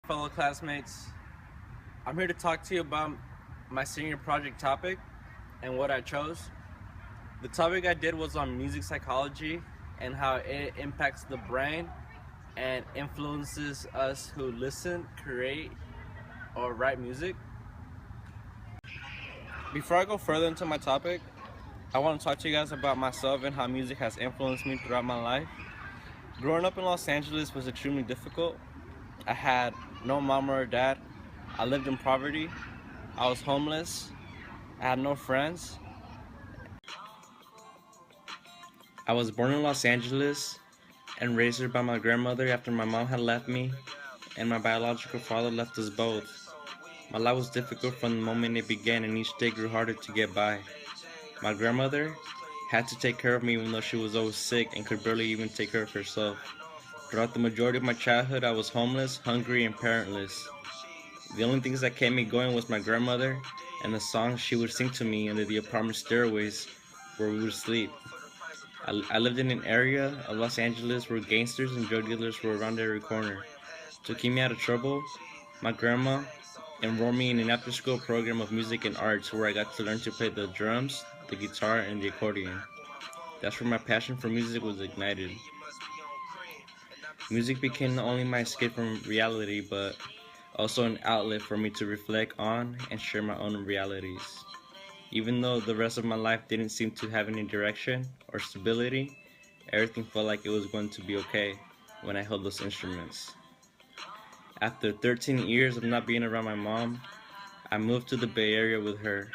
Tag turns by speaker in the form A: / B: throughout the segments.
A: Fellow classmates. I'm here to talk to you about my senior project topic and what I chose. The topic I did was on music psychology and how it impacts the brain and influences us who listen, create, or write music. Before I go further into my topic, I want to talk to you guys about myself and how music has influenced me throughout my life. Growing up in Los Angeles was extremely difficult. I had no mom or dad. I lived in poverty. I was homeless. I had no friends. I was born in Los Angeles and raised here by my grandmother after my mom had left me and my biological father left us both. My life was difficult from the moment it began and each day grew harder to get by. My grandmother had to take care of me even though she was always sick and could barely even take care of herself. Throughout the majority of my childhood, I was homeless, hungry, and parentless. The only things that kept me going was my grandmother and the songs she would sing to me under the apartment stairways where we would sleep. I lived in an area of Los Angeles where gangsters and drug dealers were around every corner. To keep me out of trouble, my grandma enrolled me in an after-school program of music and arts where I got to learn to play the drums, the guitar, and the accordion. That's where my passion for music was ignited. Music became not only my escape from reality, but also an outlet for me to reflect on and share my own realities. Even though the rest of my life didn't seem to have any direction or stability, everything felt like it was going to be okay when I held those instruments. After 13 years of not being around my mom, I moved to the Bay Area with her.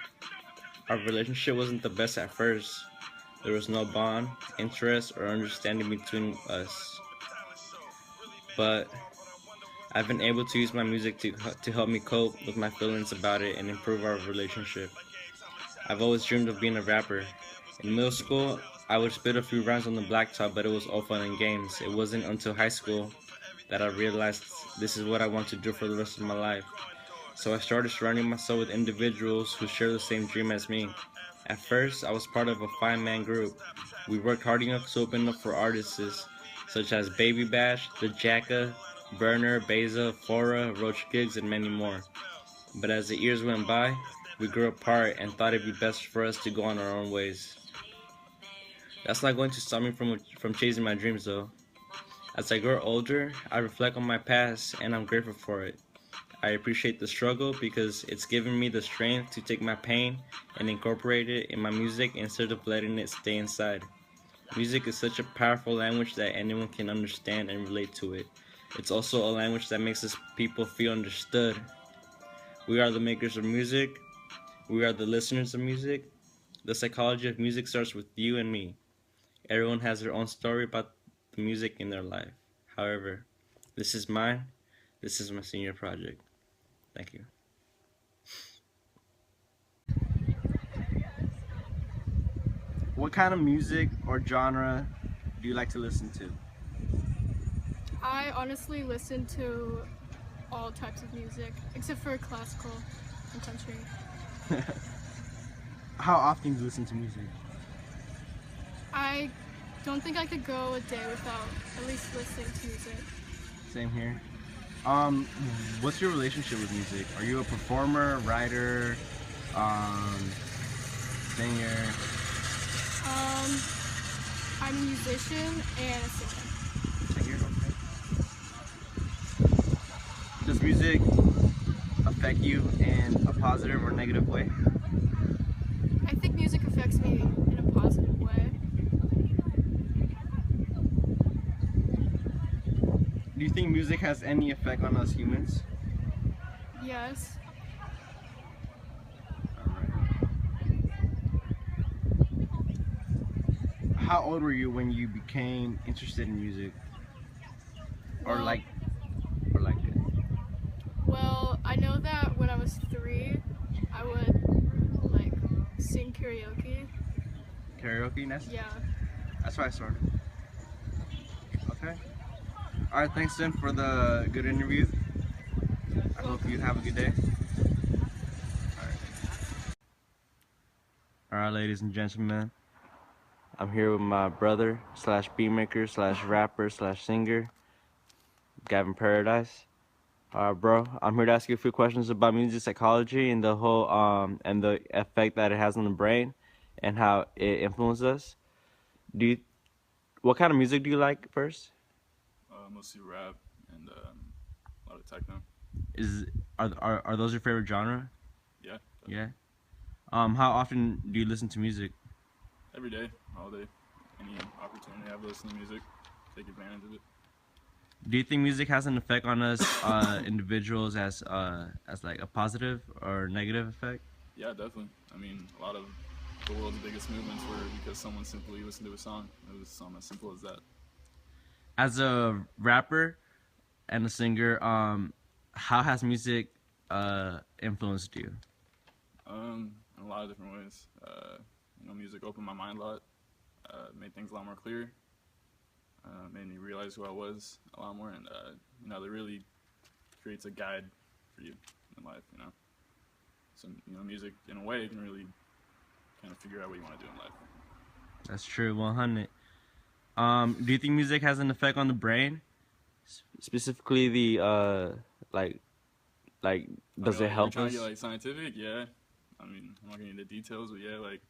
A: Our relationship wasn't the best at first. There was no bond, interest, or understanding between us. But I've been able to use my music to help me cope with my feelings about it and improve our relationship. I've always dreamed of being a rapper. In middle school, I would spit a few rhymes on the blacktop, but it was all fun and games. It wasn't until high school that I realized this is what I want to do for the rest of my life. So I started surrounding myself with individuals who share the same dream as me. At first, I was part of a five-man group. We worked hard enough to open up for artists such as Baby Bash, The Jacka, Burner, Beza, Fora, Roach Gigs, and many more. But as the years went by, we grew apart and thought it'd be best for us to go on our own ways. That's not going to stop me from chasing my dreams though. As I grow older, I reflect on my past and I'm grateful for it. I appreciate the struggle because it's given me the strength to take my pain and incorporate it in my music instead of letting it stay inside. Music is such a powerful language that anyone can understand and relate to it. It's also a language that makes us people feel understood. We are the makers of music. We are the listeners of music. The psychology of music starts with you and me. Everyone has their own story about the music in their life. However, this is mine. This is my senior project. Thank you. What kind of music or genre do you like to listen to?
B: I honestly listen to all types of music except for classical and country.
A: How often do you listen to music?
B: I don't think I could go a day without at least listening to music.
A: Same here. Um, what's your relationship with music? Are you a performer, writer, um, singer?
B: Um, I'm a musician and a singer.
A: Singer, okay. Does music affect you in a positive or negative way?
B: I think music affects me in a positive way.
A: Do you think music has any effect on us humans?
B: Yes.
A: Alright. How old were you when you became interested in music? Or
B: Well,
A: like or liked it?
B: well, I know that when I was 3, I would like sing karaoke.
A: Karaoke,
B: Yeah.
A: that's why I started. Okay. Alright, thanks then for the good interview. I hope you have a good day. Alright, ladies and gentlemen. I'm here with my brother slash beatmaker slash rapper slash singer, Gavin Paradise. Bro, I'm here to ask you a few questions about music psychology and the whole and the effect that it has on the brain and how it influences us. Do you What kind of music do you like first?
C: Mostly rap and a lot of techno.
A: Is are those your favorite genre?
C: Yeah,
A: Yeah. How often do you listen to music?
C: every day, all day, any opportunity I have to listen to music, take advantage of it.
A: Do you think music has an effect on us individuals as like a positive or negative effect?
C: Yeah, definitely. I mean, a lot of the world's biggest movements were because someone simply listened to a song. It was something as simple as that.
A: As a rapper and a singer, how has music influenced you?
C: In a lot of different ways. Music opened my mind a lot, made things a lot more clear, made me realize who I was a lot more, and that really creates a guide for you in life. So music in a way can really kind of figure out what you want to do in life.
A: That's true, 100. Do you think music has an effect on the brain? Specifically, the like does it
C: You're
A: help
C: trying to
A: us?
C: get like scientific, yeah. I mean, I'm not getting into details, but yeah, like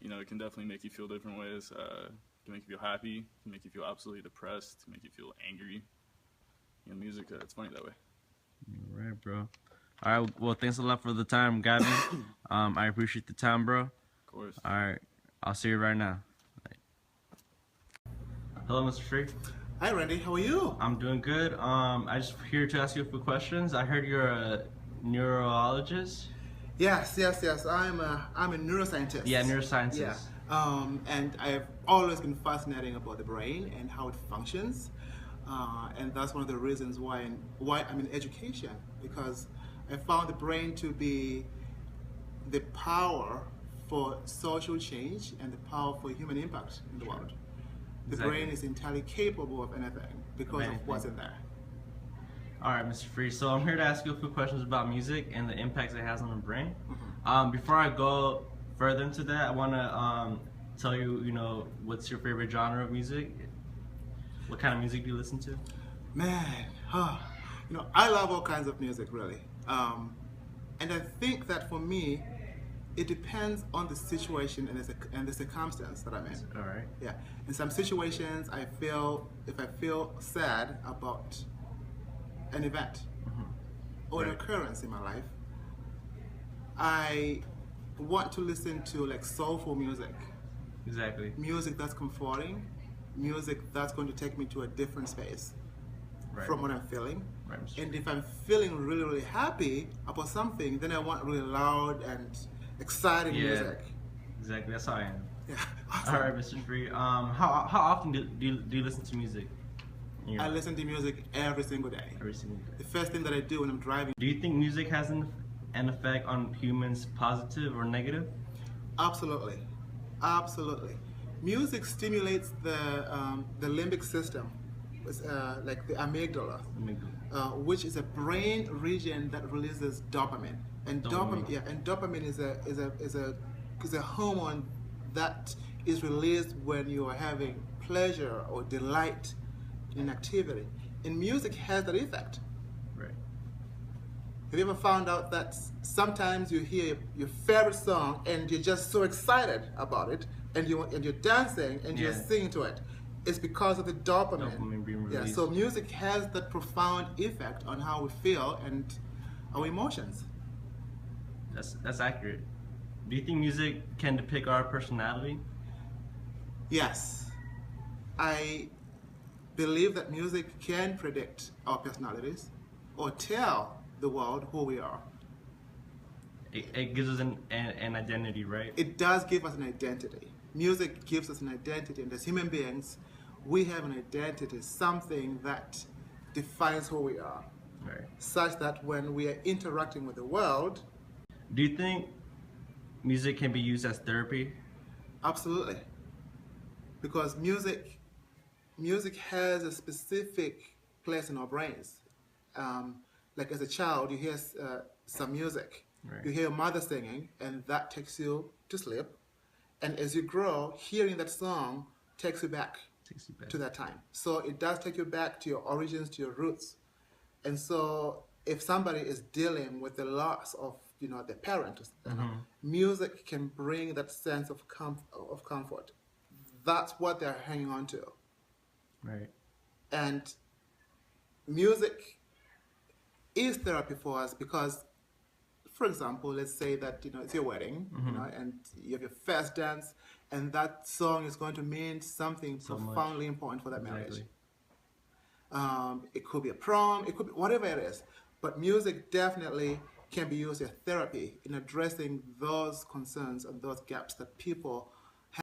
C: it can definitely make you feel different ways. It can make you feel happy, it can make you feel absolutely depressed, make you feel angry. Music, it's funny that way.
A: All right, bro. All right. Well, thanks a lot for the time, Gavin. I appreciate the time, bro.
C: Of course.
A: All right. I'll see you right now. Hello, Mr. Free.
D: Hi, Randy. How are you?
A: I'm doing good. I just here to ask you a few questions. I heard you're a neurologist.
D: Yes. I'm a neuroscientist.
A: Yeah, neuroscientist.
D: Yeah. And I've always been fascinated about the brain and how it functions. And that's one of the reasons why I'm in education, because I found the brain to be the power for social change and the power for human impact in the world. The
A: Exactly.
D: brain is entirely capable of anything because of what's in there.
A: All right, Mr. Free. So I'm here to ask you a few questions about music and the impacts it has on the brain. Before I go further into that, I want to tell you, what's your favorite genre of music? What kind of music do you listen to?
D: Man, I love all kinds of music, really. And I think that for me, it depends on the situation and the circumstance that I'm in.
A: All right.
D: Yeah. In some situations, if I feel sad about an event or an
A: Right.
D: occurrence in my life, I want to listen to like soulful music.
A: Exactly.
D: Music that's comforting, music that's going to take me to a different space
A: Right.
D: from what I'm feeling.
A: Right, Mr.
D: And if I'm feeling really, really happy about something, then I want really loud and exciting music.
A: Exactly. That's how I am.
D: Yeah.
A: All right, Mr. Free. How often do you listen to music? in your
D: I
A: life?
D: listen to music every single day.
A: Every single day.
D: The first thing that I do when I'm driving.
A: Do you think music has an effect on humans, positive or negative?
D: Absolutely, absolutely. Music stimulates the limbic system, like the amygdala, which is a brain region that releases dopamine. And dopamine is a hormone that is released when you are having pleasure or delight in activity. And music has that effect.
A: Right.
D: Have you ever found out that sometimes you hear your favorite song and you're just so excited about it, and you're dancing and you're singing to it? It's because of the dopamine.
A: Dopamine being
D: Yeah.
A: released.
D: So music has that profound effect on how we feel and our emotions.
A: That's accurate. Do you think music can depict our personality?
D: Yes, I believe that music can predict our personalities or tell the world who we are.
A: It gives us an identity, right?
D: It does give us an identity. Music gives us an identity, and as human beings, we have an identity, something that defines who we are,
A: Right.
D: such that when we are interacting with the world,
A: Do you think music can be used as therapy?
D: absolutely, because music has a specific place in our brains. Like as a child, you hear some music,
A: Right.
D: you hear your mother singing, and that takes you to sleep. And as you grow, hearing that song takes you back
A: Takes you back.
D: to that time. So it does take you back to your origins, to your roots. And so if somebody is dealing with the loss of, their parent, music can bring that sense of comfort. That's what they're hanging on to.
A: Right.
D: And music is therapy for us because, for example, let's say that it's your wedding, and you have your first dance, and that song is going to mean something profoundly important for that marriage. It could be a prom, it could be whatever it is, but music definitely can be used as therapy in addressing those concerns and those gaps that people